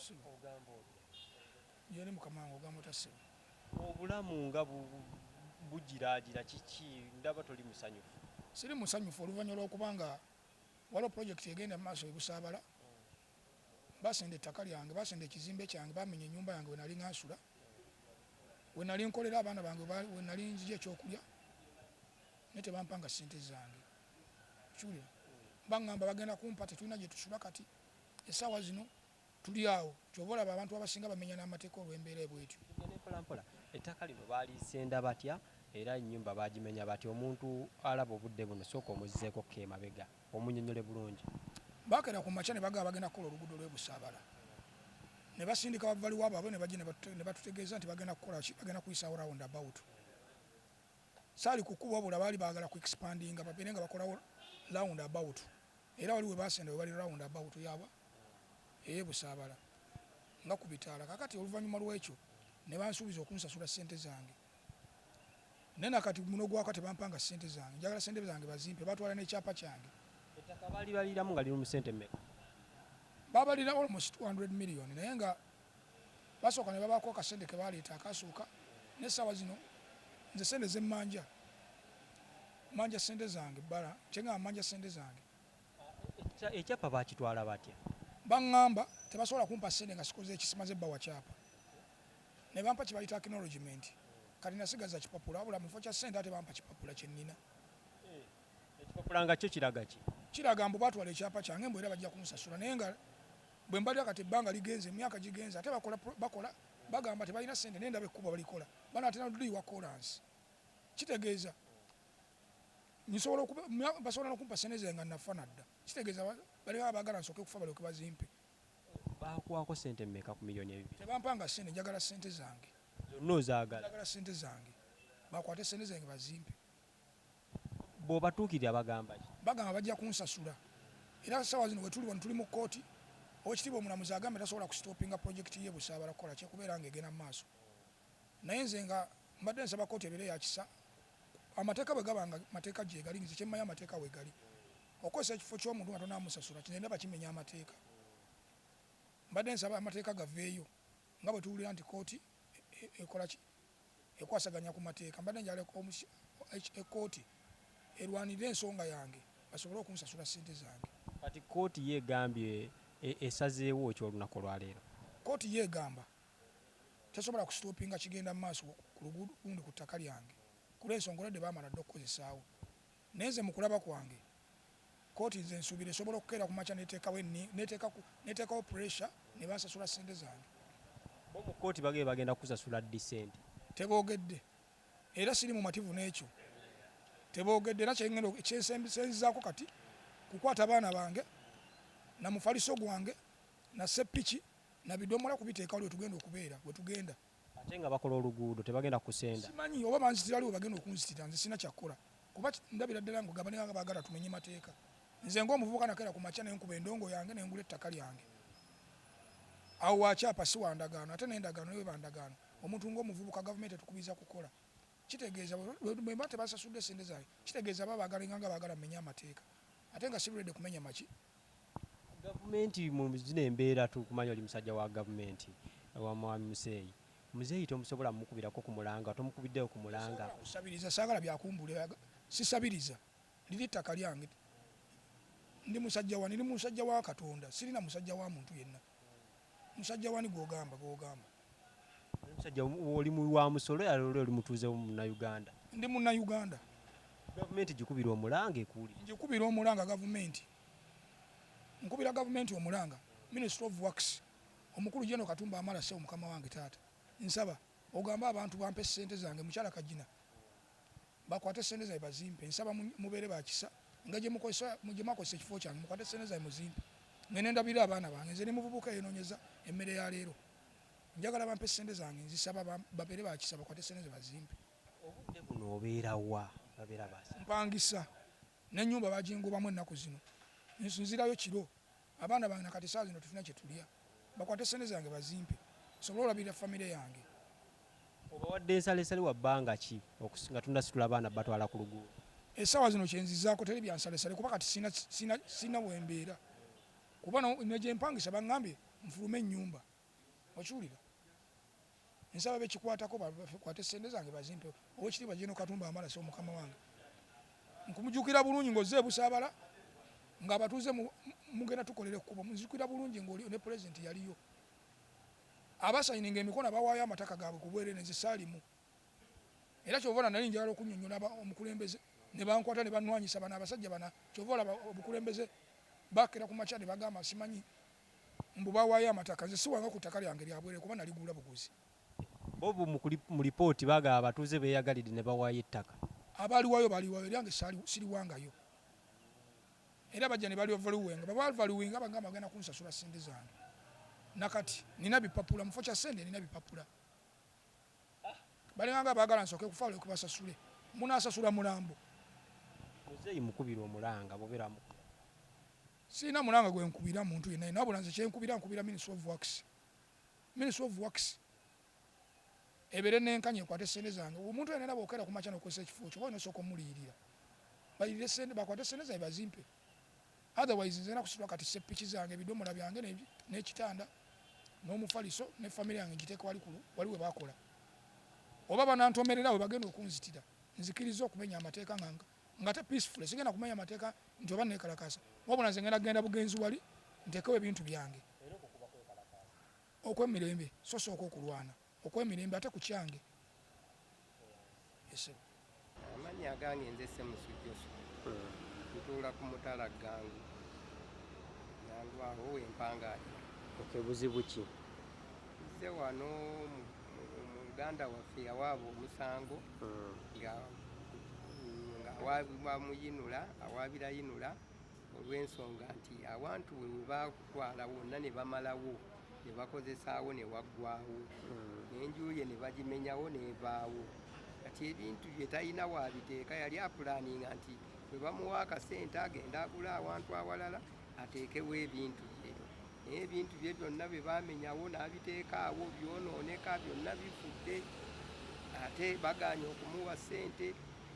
tasiba yeri mukamango ogamba tasiba obulamu nga bugiraagira kiki ndaba toli musanyufu siri musanyufu oluvannyuma lw'okubanga waliwo pulojekiti egenda mu maaso ebusaabala basenda ettaka lyange basenda ekizimbe kyange bamenya ennyumba yange we nali ngansula we nali nkolera abaana bange we nali nzija ekyokulya naye tebampanga ssente zange kiwulira baŋŋamba bagenda kumpa tetulina gye tusula kati essaawa zino tuli awo kyova olaba abantu abasinga bamenya n'amateeka olw'embeera ebwetyo tugende mpolampola ettaka lino baalisenda batya era ennyumba bagimenya batya omuntu alaba obudde buno sooka omuzzeeko ko emabega omunnyonnyole bulungi baakera ku makya ne bagaba bagenda kukola oluguudo lw'ebusaabala ne basindika bavali waabwe ne bajja ne batutegeeza nti bagenda kukola ki bagenda kuyisaawo round about saali ku kkubo wabula baali baagala ku expandinga babeere nga bakolawo round about era wali we basenda we bali round about yaabwe ey'ebusaabala nga ku bitaala kakati oluvannyuma lw'ekyo ne bansuubiza okunsasula ssente zange naye nakati muno gwaka tebampanga ssente zange njagala ssente zange bazimpe batwala n'ekyapa kyange ettaka baali baliramu nga liri mu ssente mmeka babalira almost 200 million naye nga basooka ne babaako akasente ke baleeta akasooka n'essaawa zino nze sente zemmanja manja ssente zange bbala kyeŋŋamba manja ssente zange ekyapa bakitwala batya baŋŋamba tebasobola kumpa ssente nga sikoze ekisimaze ebbawa kyapa ne bampa kye bayita acknowledgement kati nasigaza kipapula wabula mu kifo kya ssente ate bampa kipapula kye nnina ekipapula nga kyo kiraga ki kiraga mbu batwala ekyapa kyange mbu era bajja kunsasula naye nga bwe mbalira kati ebbanga ligenze emyaka gigenze ate bakola bagamba tebalina ssente naye ndaba ekkuba balikola banaatera duliwa kolansi kitegeeza basobola nokumpa ssente zange nga nafa nadda kitegeeza baleka baagala nsooke kufa balyoke bazimpe bakuwako ssente mmeka ku miliyoni ebibiri tebampanga ssente njagala ssente zange zonna ozaagala njagala ssente zange bakwate ssente zange bazimpe bw'obatuukirira bagamba ki bagamba bajja kunsasula era ssaawa zino wetuli wano tuli mu kkooti owekitiibwa omulamuzi agambye tasobola kusitopinga pulojekiti ye busaabala kukola kyekubeera nga egenda mu maaso naye nze nga mbadde nsaba kkooti ebeere yakisa amateeka bwe gaba nga mateeka gyegali nze kyemmanyi amateeka we gali okukozesa ekifo ky'omuntu nga tonamusasula kinenda bakimenya amateeka mbadde nsaba amateeka gaveeyo nga bwe tuwulira nti kkooti ekola ki ekwasaganya ku mateeka mbadde njala ekkooti erwanirira ensonga yange basobole okunsasula ssente zange kati kkooti yeegambye esazeewo ekyo olunaku olwaleero kkooti yeegamba tesobola kusitopinga kigenda mu maaso ku luguudo lundi ku ttaka lyange kulw'ensonga oladde baamala dde okukozesaawo naye nze mu kulaba kwange kkooti nze nsuubira esobola okukeera ku makya neteekawo pressure ne bansasula ssente zange bo mu kkooti bagenda kusasula ddi ssente teboogedde era siri mu mativu n'ekyo teboogedde era kyensenzizaako kati kukwata abaana bange na mufaliso gwange na seppiki na bidomola kubiteekawo lwe tugenda okubeera bwe tugenda ate nga bakola oluguudo tebagenda kusenda simanyi oba banzitira liwe bagenda okunzitira nze sina kyakukola kuba ndabira ddala ngo gabanenga baagala tumenye mateeka nze ng'omuvubuka nakeera ku makya nenkuba endongo yange nengula ettaka lyange awo wakyapa si wandagaano ate n'endagaano yewe bandagaano omuntu ng'omuvubuka gavumenti etukubiriza kukola kitegeeza bwe mba tebasasudde ssente zange kitegeeza babaagalenga nga baagala mmenye amateeka ate nga sibiredde kumenya maki gavumenti mu zino embeera tukumanya oli musajja wa gavumenti wa mwami Museeyi muzeeyi tomusobola mukubirako ku mulanga tomukubiddeyo ku mulanga kusabiriza saagala byakumbula sisabiriza liri ttaka lyange ndi musajja wa Katonda sirina musajja wa muntu yenna musajja wani gwogamba musajja oli wa musolo yalole oli mutuuze mu Uganda ndi mu Uganda gavumenti gikubira omulanga ekuli gikubira omulanga gavumenti nkubira gavumenti omulanga Ministry of Works omukulu General Katumba Amala Sewu mukama wange taata nsaba ogamba abantu bampe ssente zange mukyala Kajina bakwate ssente zange bazimpe nsaba mubeere bakisa nga gye mwakozesa ekifo kyange mukwate ssente zange muzimpe ngene ndabira abaana bange nze ne muvubuka yeenoonyeza emmere ya leero njagala bampe ssente zange nzisaba babeere bakisa bakwate ssente zange bazimpe obudde buno obeera wa babeera basa mpangisa n'ennyumba bagingubamu ennaku zino nsinzirayo kiro abaana bange nakati saa zino tufuna kye tulya bakwate ssente zange bazimpe sobole olabirira famire yange obawadde ensalesale wa bbanga ki nga tundasitula abaana batwala ku luguudo essaawa zino kyenzizaako teri byansalesale kuba kati sina wembeera kuba negye mpangisa baŋŋambye nfulume ennyumba okiwulira nsaba bekikwatako bakwate sente zange bazimpe owekitiibwa Jeno Katumba Amalasi omukama wange nkumujjukira bulungi ng'ozze Busaabala ng'abatuuze mugenda tukolera ekkubo muzijukira bulungi ng'oli ne pulezidenti yaliyo abasayininga emikono abawaayo amataka gaabwe ku bwereere nze saalimu era kyova nali njagala okunnyonnyola omukulembeze ne bankwata ne bannwanyisa bano abasajja bana kyova olaba obukulembeze bakera ku makya ne bagamba simanyi mbu bawaayo amataka nze siwanga ku ttaka lyange lya bwereere kuba naligula buguzi bobu mu lipooti bagaba abatuuze beeyagalidde ne bawaayo ettaka abaaliwayo baliwayo lyange siriwangayo era bajja ne baliovaluwenga babavaluwenga bagamba bagenda kunsasula sente zange nakati nina bipapula mufo kya sente nina bipapula balinganga baagala nsooke kufaalo okubasasule munaasasula mulambo muzeeyi mukubira omulanga boberamu siina mulanga gwe nkubira muntu yenna yenna wabula nze kyenkubira nkubira Ministry of Works ebere nenkanye ekwate sente zange omuntu yenna era bw'okeera ku makya n'okozesa ekifo kyo boona osooka omuliyirira balirire sente bakwate sente zange bazimpe otherwise nze nakusitula kati seppiki zange ebidomola byange n'ekitanda n'omufaliso ne famire yange ngiteeka wali we bakola oba banantomerera we bagenda okunzitira nzikiriza okumenya amateeka nga te peaceful sigenda kumenya amateeka nti oba nekalakasa wabula nze genda bugenzi wali nteekewo ebintu byange okwemirembe so sooka okulwana okwemirembe ate ku kyange amannya agange nze Semusujjoso ntuula ku mutala gangu awo wempangaayo buzibu ki nze wano muganda waffe yawaaba omusango nga awaabira yinula olw'ensonga nti abantu we bakutwala wonna ne bamalawo ne bakozesaawo ne waggwawo n'enju ye ne bagimenyawo n'evaawo kati ebintu bye talina waabiteeka yali apulaninga nti bwe bamuwa akasente agenda agula awantu awalala ateekewo ebintu bye naye ebintu bye byonna bye bamenyawo n'abiteeka awo byonooneka byonna bifudde ate baganya okumuwa ssente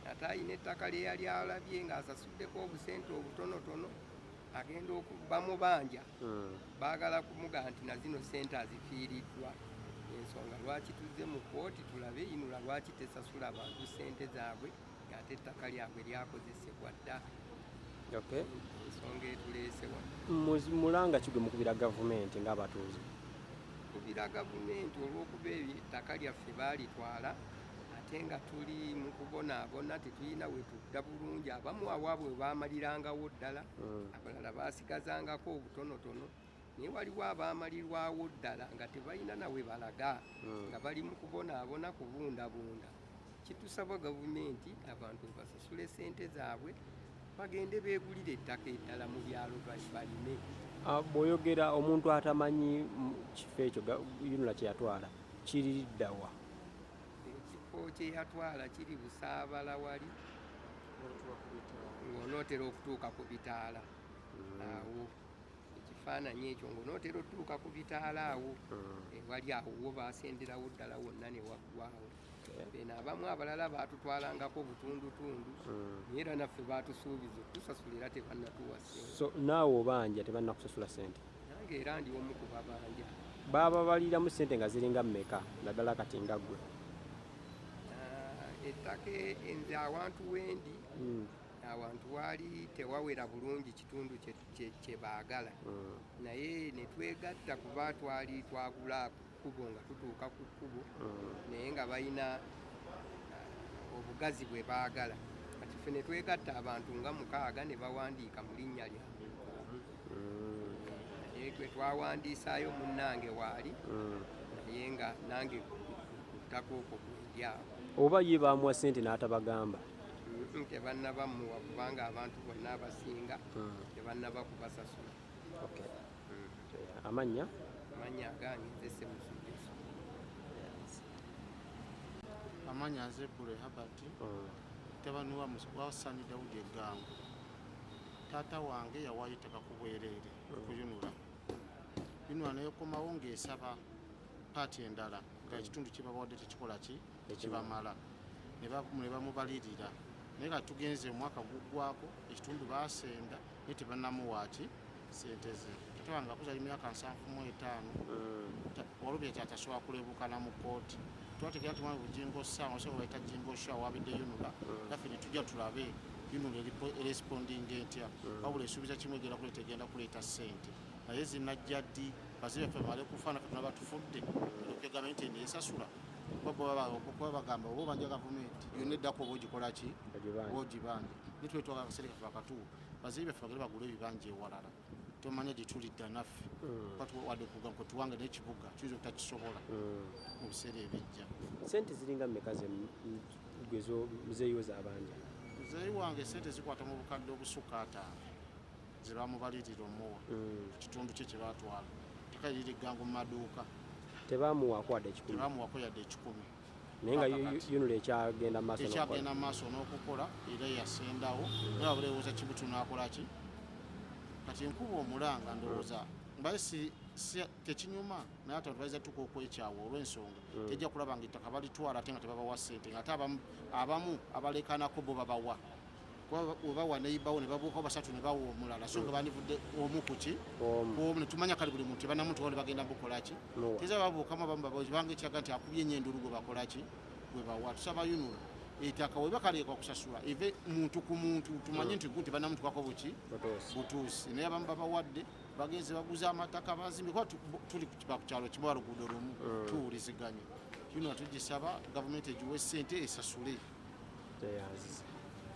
ate ayina ettaka lye yali alabye ng'asasuddeko obusente obutonotono agenda bamubanja baagala kumuga nti na zino ssente azifiiriddwa ensonga lwaki tuzze mu kkooti tulabe yinula lwaki tesasula bantu ssente zaabwe ng'ate ettaka lyabwe lyakozesebwa dda ensonga etuleese wano mulanga kigwe mukubira gavumenti ng'abatuuze kubira gavumenti olw'okuba ettaka lyaffe baalitwala ate nga tuli mu kubonaabona tetulina we tudda bulungi abamu awaabwe baamalirangawo ddala abalala baasigazangako obutonotono naye waliwo abaamalirwawo ddala nga tebalina nawe balaga nga bali mu kubonaabona kubundabunda kitusaba gavumenti abantu basasule ssente zaabwe bagende beegulire ettaka eddala mu byalo balime bw'oyogera omuntu atamanyi kifo ekyo yinula kye yatwala kiri ddawa ekifo kye yatwala kiri Busaabala wali ng'onootera okutuuka ku bitaala awo ekifaananyi ekyo ng'onootera okutuuka ku bitaala awo wali awo wo baasenderawo ddala wonna ne waggwawo beno abamu abalala baatutwalangako butundutundu naye era naffe baatusuubiza otusasula era tebannatuwa ssente so naawe obanja tebannakusasula ssente nange era ndi omu ku babanja baababaliramu ssente nga ziringa mmeka naddala kati nga ggwe ettaka enze awantu wendi awantu waali tewawera bulungi kitundu kye baagala naye ne twegatta kuba twali twagula kkubo nga tutuuka ku kkubo naye nga balina obugazi bwe baagala kati ffe ne twegatta abantu nga 6 ne bawandiika mu linnya lyabwe naye gwe twawandiisaayo munnange waali naye nga nange kuttako okwo kwendyawo oba ye baamuwa ssente n'atabagamba tebannabamuwa kubanga abantu bonna abasinga tebannaba kubasasula amannya agange nze Semusujjoso amanya nze Bule Herbert mutabani wa Sani Daudi Eggango taata wange yawaayo ettaka ku bwereere kuyunula yunula neyokomawo ng'esaba paati endala nga ekitundu kyebabawadde tekikola ki tekibamala ne bamubalirira naye nga tugenze omwaka guggwako ekitundu baasenda naye tebannamuwaaki ssente ze taata wange akuza emyaka 75 olubye tatasobola kulebukana mu kooti twategera tumanye bujingo ssaawa oso baita jingo shawa wabidde yunula naffe ne tujja tulabe yunula responding etya wabula esuubiza kimwe egenda kuleeta egenda kuleeta ssente naye zinajja ddi bazibe ffe bamale kufaana ffe tunaba tufudde gavumenti eno esasula okuba bagamba oba obanja gavumenti yonna eddako oba ogikola ki oba ogibanja nitwetwaga akaseera kaffe akatuufu bazibe ffe bagere bagule ebibanja ewalala tomanya gye tulidda naffe wadde okugambo tuwange n'ekibuga kiyinza obutakisobola mu biseera ebijja. Sente ziringa mmeka gwezo muzeeyi z'abanja? Muzeeyi wange sente zikwata mu bukadde obusukka 5 ze bamubalirira omuwa kitundu kye kyebatwala tekaliri gangu mu maduuka tebamuwako wadde 10 tebamuwako yadde 10 naye nga yunula ekyagenda maaso n'okukola era yasendawo naye wabulowooza kibutu n'akola ki kati nkuba omulanga ndowooza mbaye tekinyuma naye ate bayiza tuka okwekyawa olw'ensonga tejja kulaba nga ettaka balitwala ate nga tebabawa ssente nga ate abamu abalekanako bo babawa obawa neyibawo ne babuukawo basatu ne bawa omulala so nga bandivudde omu kuki omu netumanya kale buli muntu banamuntu ne bagenda bukolaki teza babuukamu abamu babanga ekyaga nti akubye ennyendulu gwe bakolaki gwe bawa tusaba yunula ettaka we bakaleka okusasula eve muntu ku muntu tumanye nti nti banamuntu kwako buki butuusi naye abamu babawadde bagenze baguza amataka bazimbi kuba tuli ku kyalo kimu waluguudo lumu tuwuliziganye yunula tugisaba gavumenti egiwe ssente esasule.